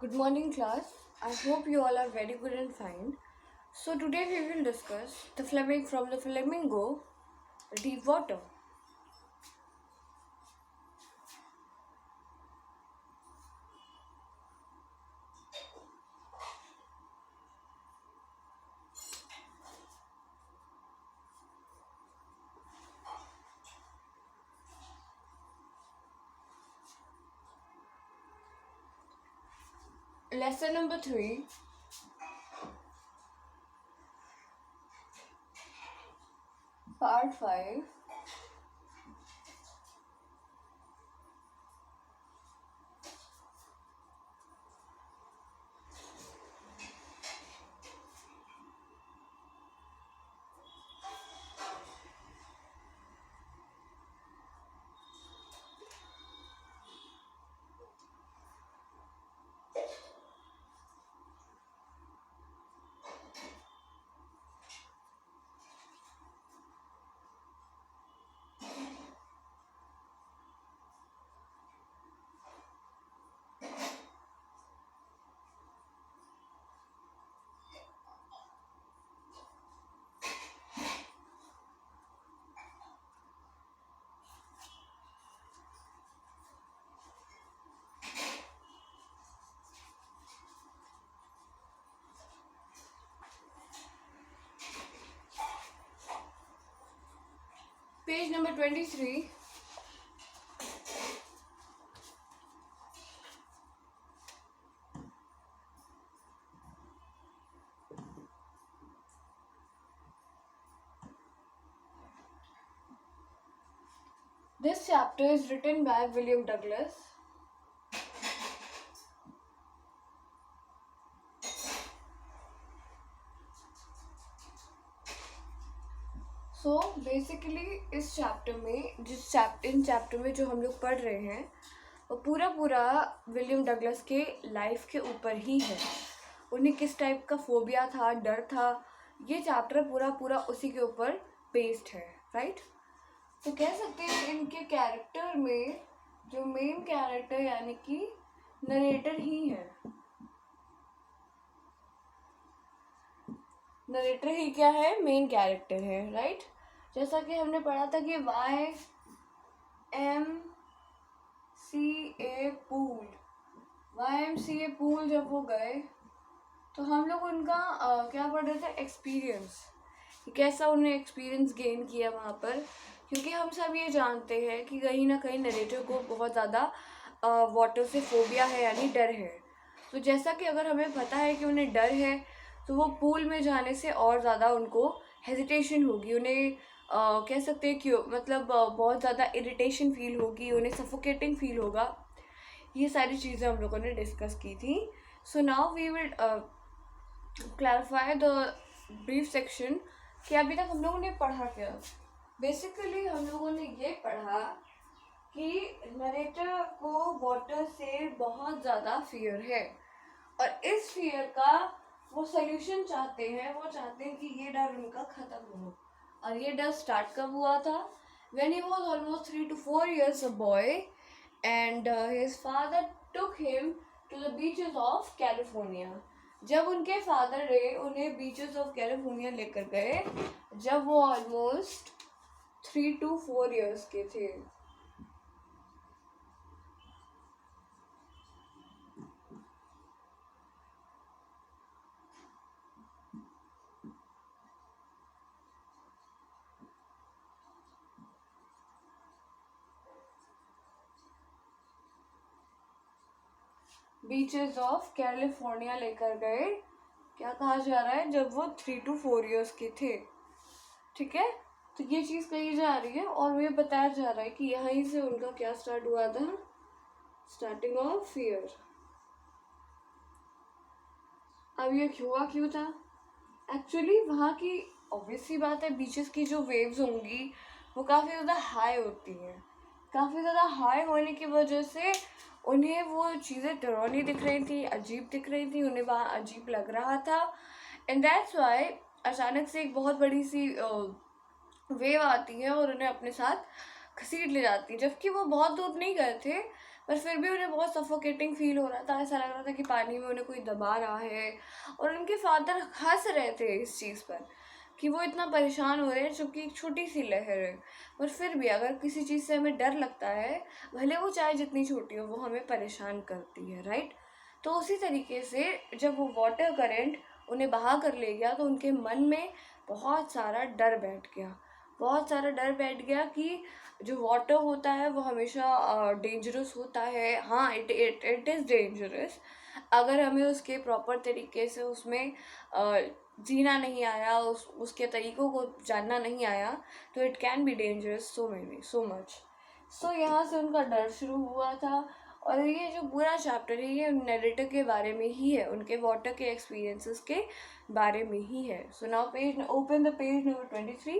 Good morning, class. I hope you all are very good and fine. So, today we will discuss the from the flamingo, deep water. Lesson number 3, part 5. Page number 23. This chapter is written by William Douglas. So basically इस chapter में in chapter में जो हम लोग पढ़ रहे हैं वो पूरा विलियम डगलस के लाइफ के ऊपर ही है। उन्हें किस टाइप का फोबिया था, डर था, ये चैप्टर पूरा उसी के ऊपर बेस्ड है, राइट। तो कह सकते हैं इनके कैरेक्टर में जो मेन कैरेक्टर यानी कि नरेटर ही है। नरेटर ही क्या है? मेन कैरेक्टर है, राइट। जैसा कि हमने पढ़ा था कि YMCA पूल जब वो गए तो हम लोग उनका क्या पढ़ रहे थे? एक्सपीरियंस, कैसा उन्हें एक्सपीरियंस गेन किया वहाँ पर। क्योंकि हम सब ये जानते हैं कि कहीं ना कहीं नरेटर को बहुत ज़्यादा वाटर से फोबिया है, यानी डर है। तो जैसा कि अगर हमें पता है कि उन्हें डर है तो वो पूल में जाने से और ज़्यादा उनको हेजिटेशन होगी, उन्हें कह सकते हैं कि मतलब बहुत ज़्यादा इरिटेशन फील होगी, उन्हें सफोकेटिंग फील होगा। ये सारी चीज़ें हम लोगों ने डिस्कस की थी। So now we will clarify the brief section कि अभी तक हम लोगों ने पढ़ा क्या। बेसिकली हम लोगों ने ये पढ़ा कि नरेटर को वाटर से बहुत ज़्यादा फियर है और इस फियर का वो सोल्यूशन चाहते हैं। वो चाहते हैं कि ये डर उनका ख़त्म हो। और ये डर स्टार्ट कब हुआ था? When he was almost 3 to 4 years a boy and his father took him to the beaches of California. जब उनके फादर ने उन्हें बीचेस ऑफ कैलिफोर्निया लेकर गए जब वो ऑलमोस्ट 3 to 4 years के थे। बीचेस ऑफ कैलिफोर्निया लेकर गए, क्या कहा जा रहा है? जब वो 3 to 4 years के थे, ठीक है। तो ये चीज़ कही जा रही है और ये बताया जा रहा है कि यहीं से उनका क्या स्टार्ट हुआ था? Starting of fear. अब ये हुआ क्यों था? एक्चुअली वहाँ की ऑब्वियस सी बात है, बीचेस की जो वेव्स होंगी वो काफ़ी ज़्यादा हाई होती हैं। काफ़ी ज़्यादा हाई होने की वजह से उन्हें वो चीज़ें डरावनी दिख रही थी, अजीब दिख रही थी, उन्हें वहाँ अजीब लग रहा था। एंड दैट्स वाई अचानक से एक बहुत बड़ी सी वेव आती है और उन्हें अपने साथ घसीट ले जाती है। जबकि वो बहुत दूर नहीं गए थे, पर फिर भी उन्हें बहुत सफोकेटिंग फील हो रहा था, ऐसा लग रहा था कि पानी में उन्हें कोई दबा रहा है। और उनके फादर हंस रहे थे इस चीज़ पर कि वो इतना परेशान हो रहे हैं, चूँकि एक छोटी सी लहर है। पर फिर भी अगर किसी चीज़ से हमें डर लगता है, भले वो चाहे जितनी छोटी हो, वो हमें परेशान करती है, राइट। तो उसी तरीके से जब वो वाटर करंट उन्हें बहा कर ले गया, तो उनके मन में बहुत सारा डर बैठ गया, बहुत सारा डर बैठ गया कि जो वाटर होता है वो हमेशा डेंजरस होता है। हाँ, इट इज़ डेंजरस अगर हमें उसके प्रॉपर तरीके से उसमें जीना नहीं आया, उसके तरीक़ों को जानना नहीं आया, तो it can be dangerous so much. So यहाँ से उनका डर शुरू हुआ था। और ये जो पूरा चैप्टर है ये नैरेटिव के बारे में ही है, उनके वाटर के एक्सपीरियंसेस के बारे में ही है। So now open the page number 23,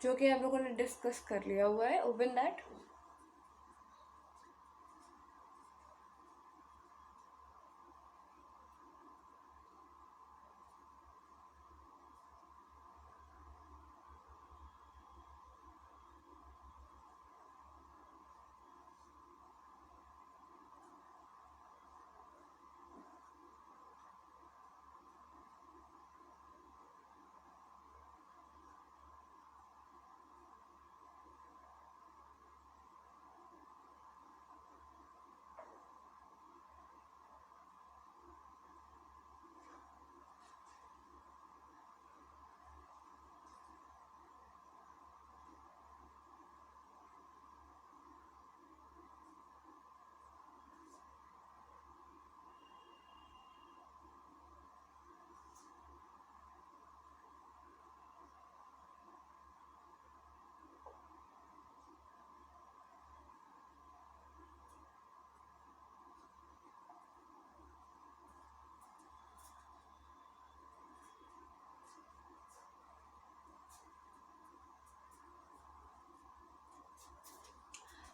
जो कि हम लोगों ने डिस्कस कर लिया हुआ है। Open that.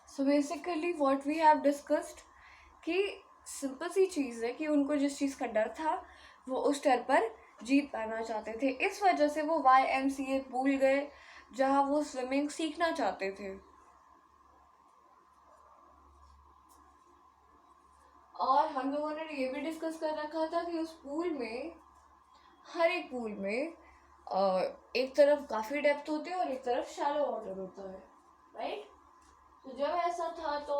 So basically what we have discussed कि सिंपल सी चीज़ है कि उनको जिस चीज़ का डर था वो उस डर पर जीत पाना चाहते थे। इस वजह से वो YMCA पूल गए, जहाँ वो स्विमिंग सीखना चाहते थे। और हम लोगों ने ये भी डिस्कस कर रखा था कि उस पूल में, हर एक पूल में एक तरफ काफ़ी डेप्थ होती है और एक तरफ शैलो वाटर होता है, राइट। तो जब ऐसा था तो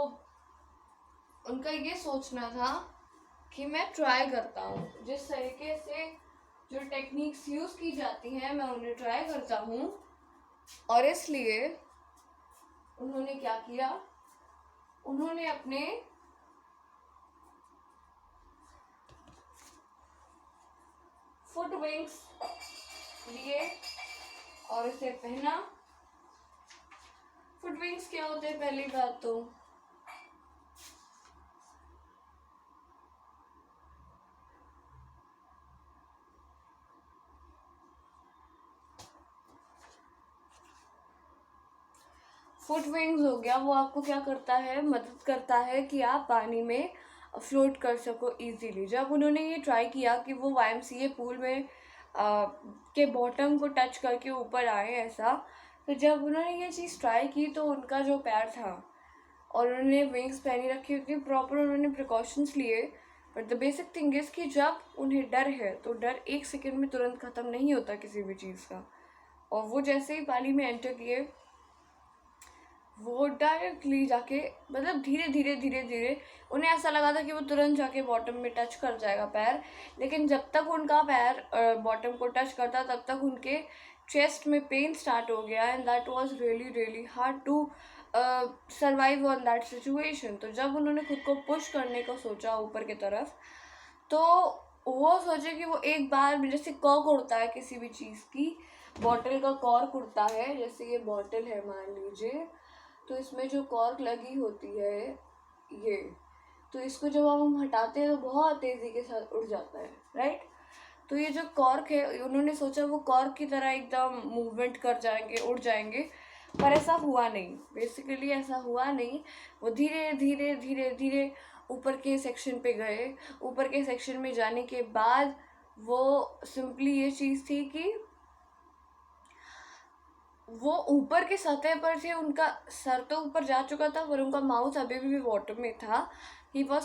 उनका ये सोचना था कि मैं ट्राई करता हूँ, जिस तरीके से जो टेक्निक्स यूज़ की जाती हैं मैं उन्हें ट्राई करता हूँ। और इसलिए उन्होंने क्या किया, उन्होंने अपने फुट विंग्स लिए और इसे पहना। फुट विंग्स क्या होते हैं, पहली बात तो फुट विंग्स हो गया, वो आपको क्या करता है, मदद करता है कि आप पानी में फ्लोट कर सको इजीली। जब उन्होंने ये ट्राई किया कि वो YMCA पूल में के बॉटम को टच करके ऊपर आए ऐसा, तो जब उन्होंने ये चीज़ ट्राई की तो उनका जो पैर था, और उन्होंने विंग्स पहनी रखी थी, प्रॉपर उन्होंने प्रिकॉशंस लिए। But the basic thing is कि जब उन्हें डर है तो डर एक सेकेंड में तुरंत ख़त्म नहीं होता किसी भी चीज़ का। और वो जैसे ही पानी में एंटर किए, वो डायरेक्टली जाके, मतलब धीरे धीरे धीरे धीरे, उन्हें ऐसा लगा था कि वो तुरंत जाके बॉटम में टच कर जाएगा पैर। लेकिन जब तक उनका पैर बॉटम को टच करता, तब तक उनके चेस्ट में पेन स्टार्ट हो गया। And that was really really hard to survive on that situation. तो जब उन्होंने खुद को पुश करने को सोचा ऊपर की तरफ, तो वो सोचे कि वो एक बार जैसे कॉर्क उड़ता है किसी भी चीज़ की, बॉटल का कॉर्क उड़ता है, जैसे ये बॉटल है मान लीजिए, तो इसमें जो कॉर्क लगी होती है ये, तो इसको जब हम हटाते हैं तो बहुत तेज़ी के साथ उड़ जाता है, राइट। तो ये जो कॉर्क है, उन्होंने सोचा वो कॉर्क की तरह एकदम मूवमेंट कर जाएंगे, उड़ जाएंगे, पर ऐसा हुआ नहीं। बेसिकली ऐसा हुआ नहीं। वो धीरे धीरे धीरे धीरे ऊपर के सेक्शन पे गए। ऊपर के सेक्शन में जाने के बाद वो सिंपली ये चीज़ थी कि वो ऊपर के सतह पर थे, उनका सर तो ऊपर जा चुका था पर उनका माउथ अभी भी वाटर में था। ही was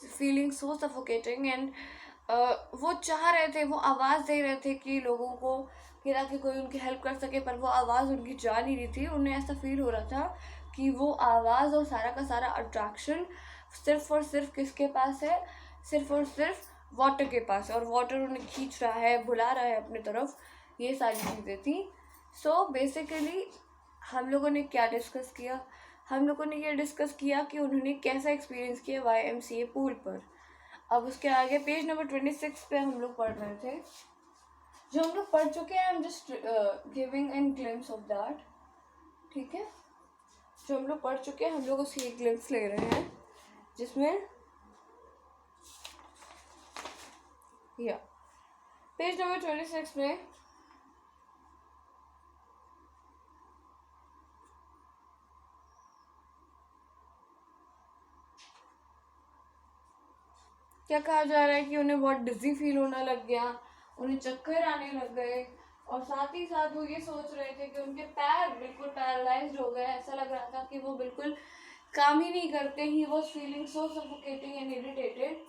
feeling so suffocating and वो चाह रहे थे, वो आवाज़ दे रहे थे कि लोगों को, कि ताकि कोई उनकी हेल्प कर सके, पर वो आवाज़ उनकी जा नहीं रही थी। उन्हें ऐसा फील हो रहा था कि वो आवाज़ और सारा का सारा अट्रैक्शन सिर्फ और सिर्फ किसके पास है, सिर्फ और सिर्फ वाटर के पास है, और वाटर उन्हें खींच रहा है, बुला रहा है अपनी तरफ। ये सारी चीज़ें थी। सो बेसिकली हम लोगों ने क्या डिस्कस किया, हम लोगों ने ये डिस्कस किया कि उन्होंने कैसा एक्सपीरियंस किया YMCA पूल पर। अब उसके आगे पेज नंबर 26 पे हम लोग पढ़ रहे थे, जो हम लोग पढ़ चुके हैं। I am just giving an glimpse of that, ठीक है। जो हम लोग पढ़ चुके हैं हम लोग उसकी एक ग्लिम्स ले रहे हैं, जिसमें या पेज नंबर 26 में क्या कहा जा रहा है कि उन्हें बहुत डिजी फील होने लग गया, उन्हें चक्कर आने लग गए, और साथ ही साथ वो ये सोच रहे थे कि उनके पैर बिल्कुल पैरालाइज्ड हो गए। ऐसा लग रहा था कि वो बिल्कुल काम ही नहीं करते। He was feeling so suffocating and irritated.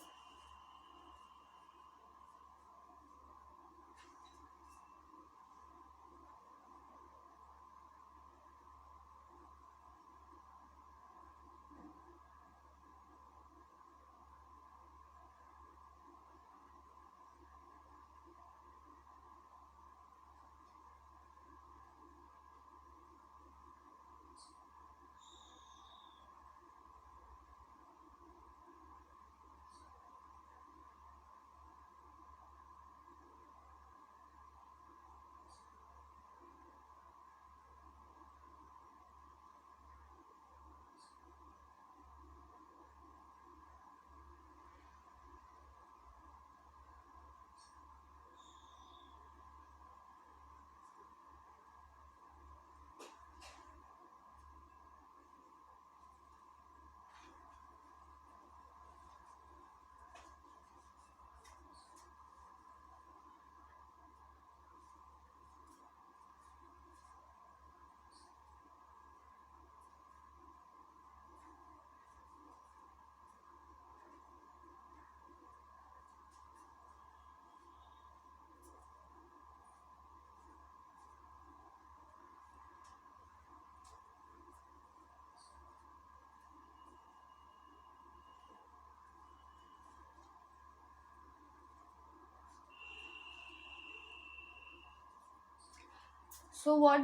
So what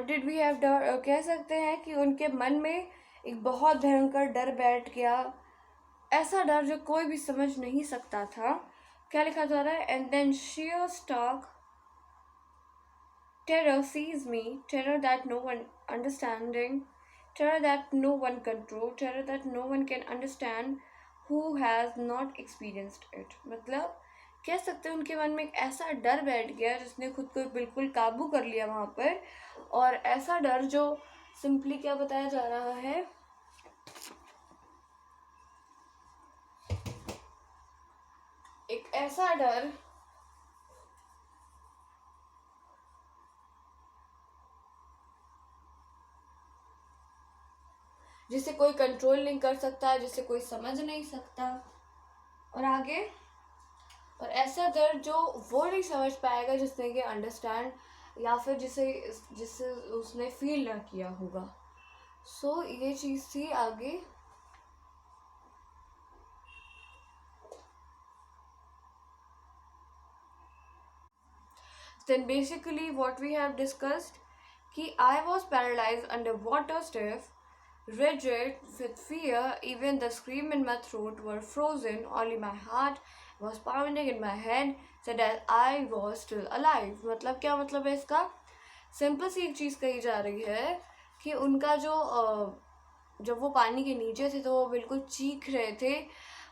did we have done, कह सकते हैं कि उनके मन में एक बहुत भयंकर डर बैठ गया। ऐसा डर जो कोई भी समझ नहीं सकता था। क्या लिखा जा रहा है, and then sheer stark terror seized me, terror that no one understanding, terror that no one control, terror that no one can understand who has not experienced it। मतलब कह सकते हैं उनके मन में एक ऐसा डर बैठ गया जिसने खुद को बिल्कुल काबू कर लिया वहाँ पर। और ऐसा डर जो सिंपली क्या बताया जा रहा है, एक ऐसा डर जिसे कोई कंट्रोल नहीं कर सकता, जिसे कोई समझ नहीं सकता। और आगे, और ऐसा दर्द जो वो नहीं समझ पाएगा जिसने कि अंडरस्टैंड, या फिर जिसे जिसे उसने फील ना किया होगा। सो ये चीज़ थी। आगे then basically what we have discussed कि I was paralyzed under water, stiff, rigid with fear. Even the scream in my throat were frozen. Only my heart was pounding in my head so that I was still alive। मतलब क्या मतलब है इसका? Simple सी एक चीज़ कही जा रही है कि उनका जो जब वो पानी के नीचे थे तो वो बिल्कुल चीख रहे थे,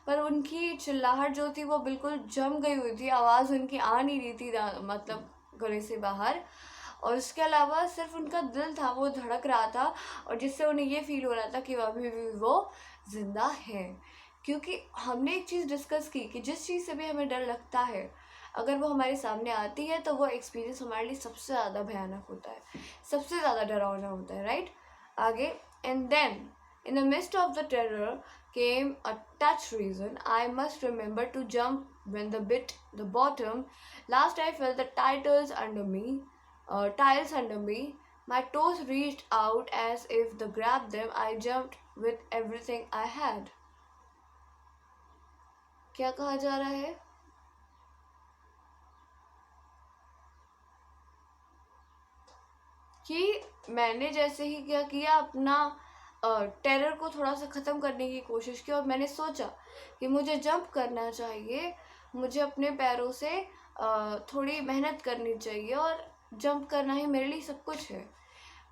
पर उनकी चिल्लाहट जो थी वो बिल्कुल जम गई हुई थी। आवाज़ उनकी आ नहीं रही थी, मतलब गले से बाहर। और उसके अलावा सिर्फ उनका दिल था, वो धड़क रहा था, और जिससे उन्हें ये फील हो रहा था कि अभी भी वो ज़िंदा है। क्योंकि हमने एक चीज़ डिस्कस की कि जिस चीज़ से भी हमें डर लगता है, अगर वो हमारे सामने आती है तो वो एक्सपीरियंस हमारे लिए सबसे ज़्यादा भयानक होता है, सबसे ज़्यादा डरावना होता है, राइट। आगे, and then in the midst of the terror came a touch reason. I must remember to jump when the bottom. Last I felt the tiles under me. My toes reached out as if to grab them. I jumped with everything I had. क्या कहा जा रहा है? कि मैंने जैसे ही क्या किया, अपना टेरर को थोड़ा सा ख़त्म करने की कोशिश की और मैंने सोचा कि मुझे जंप करना चाहिए, मुझे अपने पैरों से थोड़ी मेहनत करनी चाहिए और जंप करना ही मेरे लिए सब कुछ है।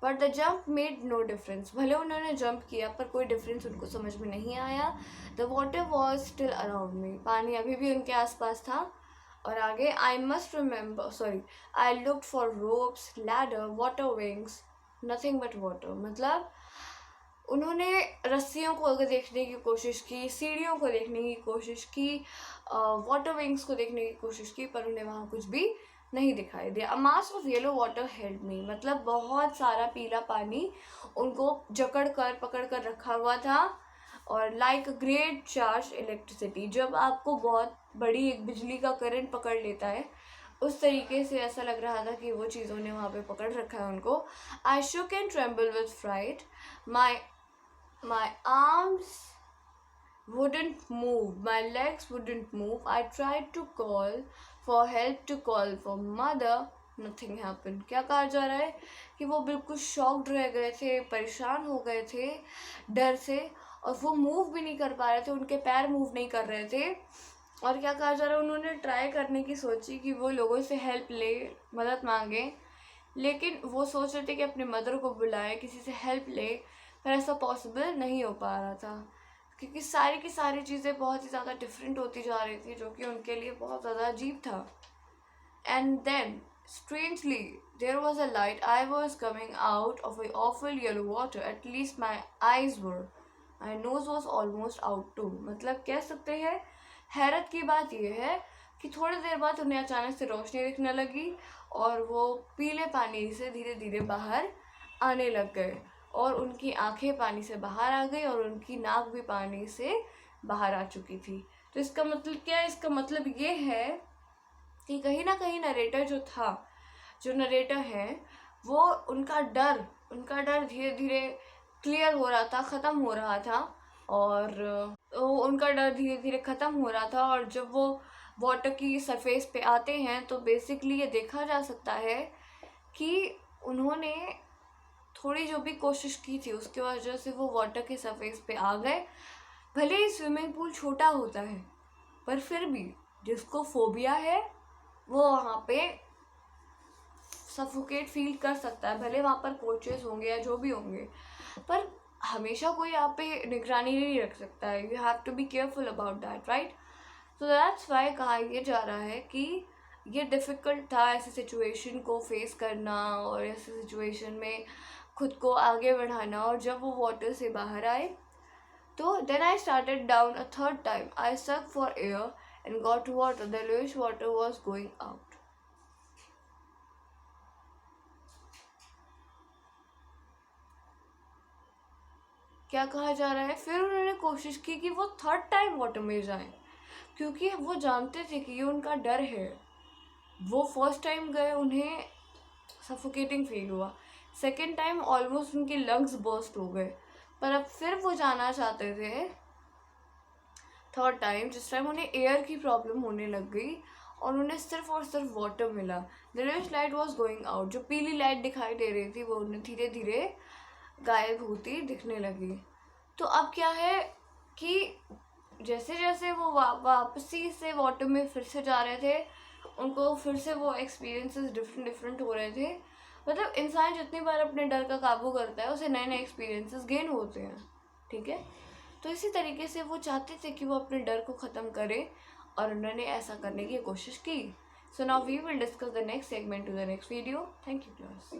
But the jump made no difference. भले उन्होंने जंप किया पर कोई डिफरेंस उनको समझ में नहीं आया। The water was still around me. पानी अभी भी उनके आसपास था। और आगे, I must remember I looked for ropes, ladder, water wings, nothing but water. मतलब उन्होंने रस्सियों को अगर देखने की कोशिश की, सीढ़ियों को देखने की कोशिश की, वाटर विंग्स को देखने की कोशिश की, पर उन्हें वहाँ कुछ भी नहीं दिखाई दिया। A mass of yellow water held me. मतलब बहुत सारा पीला पानी उनको पकड़ कर रखा हुआ था। और लाइक ग्रेट चार्ज इलेक्ट्रिसिटी, जब आपको बहुत बड़ी एक बिजली का करंट पकड़ लेता है, उस तरीके से ऐसा लग रहा था कि वो चीज़ों ने वहाँ पे पकड़ रखा है उनको। I shook and tremble with fright. My arms wouldn't move, my legs wouldn't move. I tried to call for help, to call for mother. Nothing happened. क्या कहा जा रहा है कि वो बिल्कुल शॉक्ड रह गए थे, परेशान हो गए थे डर से, और वो मूव भी नहीं कर पा रहे थे, उनके पैर मूव नहीं कर रहे थे। और क्या कहा जा रहा है, उन्होंने ट्राई करने की सोची कि वो लोगों से हेल्प ले, मदद मांगे, लेकिन वो सोच रहे थे कि अपने मदर को बुलाए, किसी से हेल्प ले, पर ऐसा पॉसिबल नहीं हो पा रहा था क्योंकि सारी की सारी चीज़ें बहुत ही ज़्यादा डिफरेंट होती जा रही थी, जो कि उनके लिए बहुत ज़्यादा अजीब था। And then strangely there was a light. I was coming out of a awful yellow water. At least my eyes were, my nose was almost out too. मतलब कह सकते हैं हैरत की बात यह है कि थोड़ी देर बाद उन्हें अचानक से रोशनी दिखने लगी और वो पीले पानी से धीरे धीरे बाहर आने लग गए और उनकी आंखें पानी से बाहर आ गई और उनकी नाक भी पानी से बाहर आ चुकी थी। तो इसका मतलब क्या है? इसका मतलब ये है कि कहीं ना कहीं जो नरेटर है, वो उनका डर धीरे धीरे क्लियर हो रहा था, ख़त्म हो रहा था। और उनका डर धीरे धीरे ख़त्म हो रहा था। और जब वो वाटर की सरफेस पे आते हैं तो बेसिकली ये देखा जा सकता है कि उन्होंने थोड़ी जो भी कोशिश की थी उसकी वजह से वो वाटर के सरफेस पे आ गए। भले ही स्विमिंग पूल छोटा होता है, पर फिर भी जिसको फोबिया है वो वहाँ पे सफोकेट फील कर सकता है। भले वहाँ पर कोचेस होंगे या जो भी होंगे, पर हमेशा कोई आप पे निगरानी नहीं रख सकता है। You have to be careful about that, right. So that's why कहा यह जा रहा है कि ये डिफ़िकल्ट था ऐसे सिचुएशन को फेस करना और ऐसे सिचुएशन में खुद को आगे बढ़ाना। और जब वो वाटर से बाहर आए तो then I started down a third time. I suck for air and got water. The yellowish water was going out. क्या कहा जा रहा है? फिर उन्होंने कोशिश की कि वो थर्ड टाइम वाटर में जाएं, क्योंकि वो जानते थे कि ये उनका डर है। वो फर्स्ट टाइम गए, उन्हें सफोकेटिंग फील हुआ। सेकेंड टाइम ऑलमोस्ट उनके लंग्स बर्स्ट हो गए, पर अब फिर वो जाना चाहते थे थर्ड टाइम, जिस टाइम उन्हें एयर की प्रॉब्लम होने लग गई और उन्हें सिर्फ और सिर्फ वाटर मिला। The red light was going out. जो पीली लाइट दिखाई दे रही थी वो उन्हें धीरे धीरे गायब होती दिखने लगी। तो अब क्या है कि जैसे जैसे वो वापसी से वाटर में फिर से जा रहे थे, उनको फिर से वो एक्सपीरियंसेस डिफरेंट हो रहे थे। मतलब इंसान जितनी बार अपने डर का काबू करता है उसे नए नए एक्सपीरियंसेस गेन होते हैं, ठीक है। तो इसी तरीके से वो चाहते थे कि वो अपने डर को ख़त्म करें और उन्होंने ऐसा करने की कोशिश की। So now we will discuss the next segment to the next video. Thank you class.